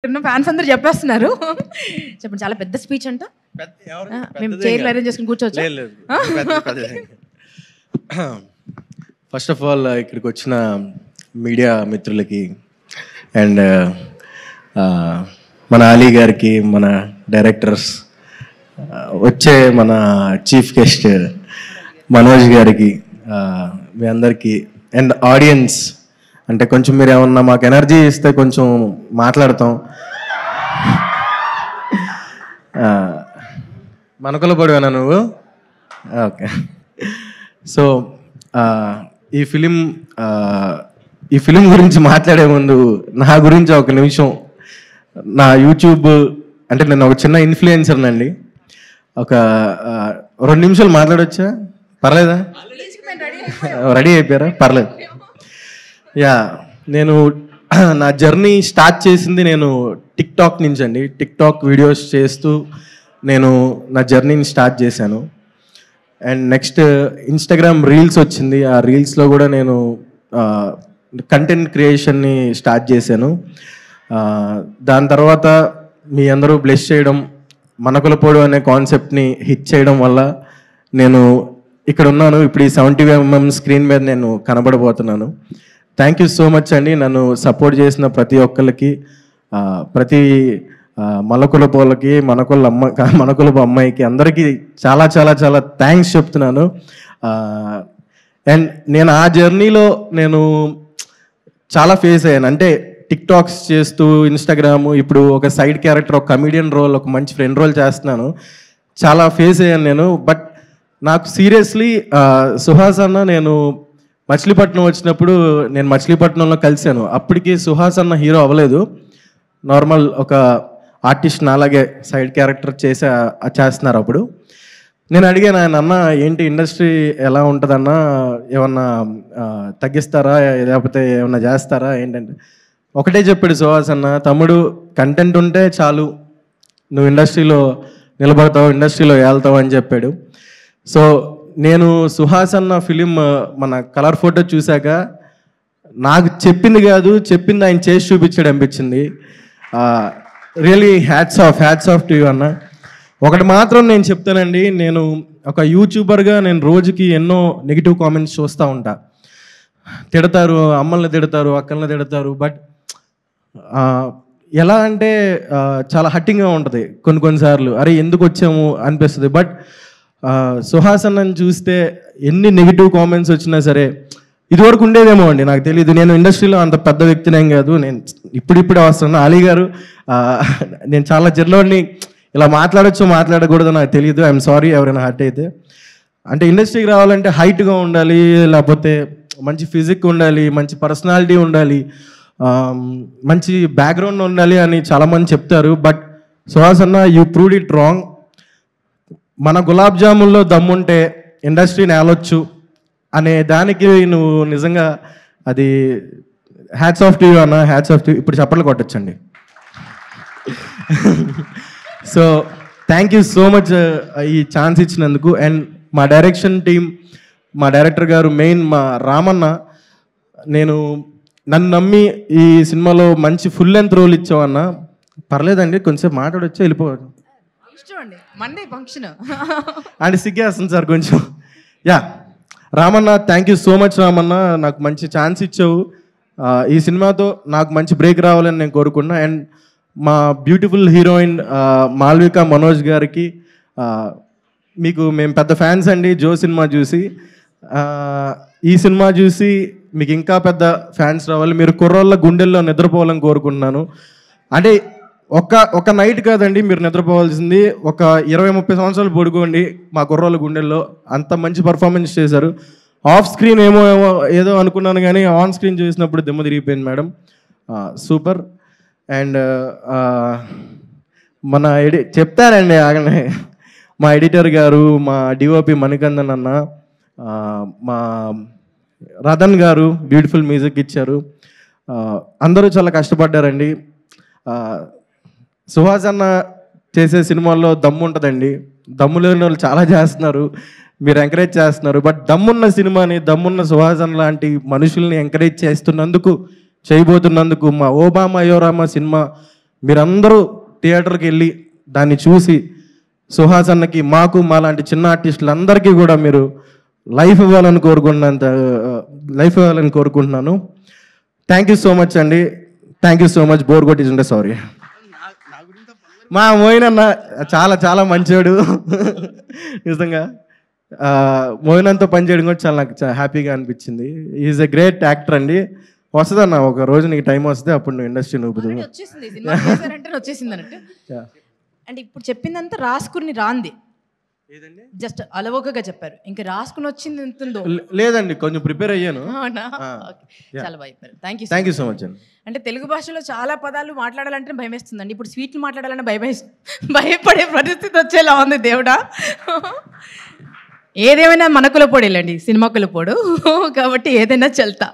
Fans అందరూ చెప్పేస్తున్నారు. చెప్పండి, చాలా పెద్ద స్పీచ్ అంట. మేము చైర్లు అరేంజ్ చేసుకుని కూర్చోవచ్చు. ఫస్ట్ ఆఫ్ ఆల్ ఇక్కడికి వచ్చిన మీడియా మిత్రులకి అండ్ మన అలీ గారికి, మన డైరెక్టర్స్, వచ్చే మన చీఫ్ గెస్ట్ మనోజ్ గారికి, మీ అందరికీ, అండ్ ఆడియన్స్, అంటే కొంచెం మీరు ఏమన్నా మాకు ఎనర్జీ ఇస్తే కొంచెం మాట్లాడతాం. మనకుల పడివేనా నువ్వు? ఓకే. సో ఈ ఫిలిం గురించి మాట్లాడే ముందు నా గురించి ఒక నిమిషం, నా యూట్యూబ్, అంటే నేను ఒక చిన్న ఇన్ఫ్లుయెన్సర్ నండి. ఒక 2 నిమిషాలు మాట్లాడొచ్చా? పర్లేదా? రెడీ అయిపోయారా? పర్లేదు. యా, నేను నా జర్నీ స్టార్ట్ చేసింది నేను టిక్టాక్ నుంచి అండి. టిక్టాక్ వీడియోస్ చేస్తూ నేను నా జర్నీని స్టార్ట్ చేశాను. అండ్ నెక్స్ట్ ఇన్స్టాగ్రామ్ రీల్స్ వచ్చింది. ఆ రీల్స్లో కూడా నేను కంటెంట్ క్రియేషన్ని స్టార్ట్ చేశాను. దాని తర్వాత మీ అందరూ బ్లెస్ చేయడం, మనకులపోడు అనే కాన్సెప్ట్ని హిట్ చేయడం వల్ల నేను ఇక్కడ ఉన్నాను. ఇప్పుడు ఈ 70mm స్క్రీన్ మీద నేను కనబడబోతున్నాను. థ్యాంక్ యూ సో మచ్ అండి. నన్ను సపోర్ట్ చేసిన ప్రతి ఒక్కరికి, ప్రతి మలకులపోలకి, మనకులపు అమ్మాయికి, అందరికీ చాలా చాలా చాలా థ్యాంక్స్ చెప్తున్నాను. అండ్ నేను ఆ జర్నీలో నేను చాలా ఫేస్ అయ్యాను. అంటే టిక్టాక్స్ చేస్తూ, ఇన్స్టాగ్రామ్, ఇప్పుడు ఒక సైడ్ క్యారెక్టర్, ఒక కమెడియన్ రోల్, ఒక మంచి ఫ్రెండ్ రోల్ చేస్తున్నాను. చాలా ఫేస్ అయ్యాను నేను. బట్ నాకు సీరియస్లీ సుహాస్ అన్న, నేను మచిలీపట్నం వచ్చినప్పుడు నేను మచిలీపట్నంలో కలిశాను. అప్పటికి సుహాస్ అన్న హీరో అవ్వలేదు, నార్మల్ ఒక ఆర్టిస్ట్, నాలాగే సైడ్ క్యారెక్టర్ చేస్తున్నారు. అప్పుడు నేను అడిగాను ఆయన, అన్న ఏంటి ఇండస్ట్రీ ఎలా ఉంటుందన్నా, ఏమన్నా తగ్గిస్తారా, లేకపోతే ఏమన్నా చేస్తారా ఏంటంటే, ఒకటే చెప్పాడు సుహాస్ అన్న, తమ్ముడు కంటెంట్ ఉంటే చాలు, నువ్వు ఇండస్ట్రీలో నిలబడతావు, ఇండస్ట్రీలో వెళ్తావు అని చెప్పాడు. సో నేను సుహాస్ అన్న ఫిలిం, మన కలర్ ఫోటో చూశాక నాకు చెప్పింది కాదు, చెప్పింది ఆయన చేసి చూపించాడు అనిపించింది. Really hats off to you అన్న. ఒకటి మాత్రం నేను చెప్తానండి, నేను ఒక యూట్యూబర్గా నేను రోజుకి ఎన్నో నెగిటివ్ కామెంట్స్ చూస్తూ ఉంటా. తిడతారు, అమ్మల్ని తిడతారు, అక్కల్ని తిడతారు. బట్ ఎలా అంటే చాలా హట్టింగ్గా ఉంటుంది కొన్నిసార్లు. అరే ఎందుకు వచ్చాము అనిపిస్తుంది. బట్ సుహాస్ అన్నని చూస్తే ఎన్ని నెగిటివ్ కామెంట్స్ వచ్చినా సరే, ఇదివరకు ఉండేదేమో అండి, నాకు తెలియదు. నేను ఇండస్ట్రీలో అంత పెద్ద వ్యక్తినేం కాదు, నేను ఇప్పుడిప్పుడే వస్తున్నాను. అలీ గారు, నేను చాలా జర్నీని ఇలా మాట్లాడచ్చు మాట్లాడకూడదు నాకు తెలియదు. ఐఎమ్ సారీ ఎవరైనా హర్ట్ అయితే. అంటే ఇండస్ట్రీకి రావాలంటే హైట్గా ఉండాలి, లేకపోతే మంచి ఫిజిక్ ఉండాలి, మంచి పర్సనాలిటీ ఉండాలి, మంచి బ్యాక్గ్రౌండ్ ఉండాలి అని చాలామంది చెప్తారు. బట్ సుహాస్ అన్న, యూ ప్రూవ్డ్ ఇట్ రాంగ్. మన గులాబ్ జాముల్లో దమ్ముంటే ఇండస్ట్రీని ఏలొచ్చు అనే దానికి నువ్వు నిజంగా అది హ్యాట్స్ ఆఫ్ టు యూ అన్న, హ్యాట్స్ ఆఫ్ టు. ఇప్పుడు చప్పట్లు కొట్టచ్చండి. So thank you so much ఈ ఛాన్స్ ఇచ్చినందుకు. అండ్ మా డైరెక్షన్ టీం, మా డైరెక్టర్ గారు, మెయిన్ మా రామన్న, నన్ను నమ్మి ఈ సినిమాలో మంచి ఫుల్ లెంత్ రోల్ ఇచ్చావన్న. పర్లేదండి, కొంచెం మాట్లాడొచ్చా, వెళ్ళిపోవాలి మండే ఫంక్షన్ అండ్ సిగ్గేస్తుంది సార్ కొంచెం. Yeah, Ramanna, thank you so much Ramanna, నాకు మంచి ఛాన్స్ ఇచ్చావు. ఈ సినిమాతో నాకు మంచి బ్రేక్ రావాలని నేను కోరుకున్నా. అండ్ మా బ్యూటిఫుల్ హీరోయిన్ మాల్విక మనోజ్ గారికి, మీకు మేము పెద్ద ఫ్యాన్స్ అండి. జో సినిమా చూసి, ఈ సినిమా చూసి మీకు ఇంకా పెద్ద ఫ్యాన్స్ రావాలి. మీరు కుర్రోళ్ళ గుండెల్లో నిద్రపోవాలని కోరుకుంటున్నాను. అంటే ఒక నైట్ కాదండి మీరు నిద్రపోవాల్సింది, ఒక 20-30 సంవత్సరాలు పడుకోండి మా కుర్రోళ్ళ గుండెల్లో. అంత మంచి పర్ఫార్మెన్స్ చేశారు. ఆఫ్ స్క్రీన్ ఏదో అనుకున్నాను, కానీ ఆన్ స్క్రీన్ చూసినప్పుడు దిమ్మ తిరిగిపోయింది మేడం. సూపర్. అండ్ మన చెప్తానండి ఆగనే, మా ఎడిటర్ గారు, మా డిఓపి మణికందన్ అన్న, మా రతన్ గారు బ్యూటిఫుల్ మ్యూజిక్ ఇచ్చారు. అందరూ చాలా కష్టపడ్డారండి. సుహాస్ అన్న చేసే సినిమాల్లో దమ్ము ఉంటుందండి. దమ్ము లేని వాళ్ళు చాలా చేస్తున్నారు, మీరు ఎంకరేజ్ చేస్తున్నారు. బట్ దమ్మున్న సినిమాని, దమ్మున్న సుహాస్ అన్న లాంటి మనుషుల్ని ఎంకరేజ్ చేయబోతున్నందుకు మా ఓబామా అయోరామా సినిమా మీరందరూ థియేటర్కి వెళ్ళి దాన్ని చూసి సుహాస్ అన్నకి మాకు మాలాంటి చిన్న ఆర్టిస్టులందరికీ కూడా మీరు లైఫ్ ఇవ్వాలని కోరుకుంటున్నాను. థ్యాంక్ యూ సో మచ్ అండి. Thank you so much. Bore కొట్టించుంటే సారీ. మా మోయిన్ అన్న చాలా చాలా మంచివాడు నిజంగా. మోయిన్ అన్నతో పనిచేయడం కూడా చాలా నాకు హ్యాపీగా అనిపించింది. ఈజ్ ఎ గ్రేట్ యాక్టర్ అండి. వస్తుందన్న ఒక రోజు నీకు టైం వస్తే అప్పుడు నువ్వు ఇండస్ట్రీ నువ్వు వచ్చేసింది అన్నట్టు. అంటే ఇప్పుడు చెప్పిందంతా రాసుకుని రాంది, జస్ట్ అలవోకగా చెప్పారు. ఇంకా రాసుకుని వచ్చింది ఎంత ఉందో లేదండి, కొంచెం ప్రిపేర్ అయ్యాను. చాలా బాగా చెప్పారు. థ్యాంక్ యూ సో మచ్ అండి. అంటే తెలుగు భాషలో చాలా పదాలు మాట్లాడాలంటే భయం వేస్తుందండి. ఇప్పుడు స్వీట్లు మాట్లాడాలంటే భయపడే పరిస్థితి వచ్చేలా ఉంది దేవుడా. ఏదేమైనా మన కులపోడేలండి, సినిమా కులపోడు కాబట్టి ఏదైనా చల్తా.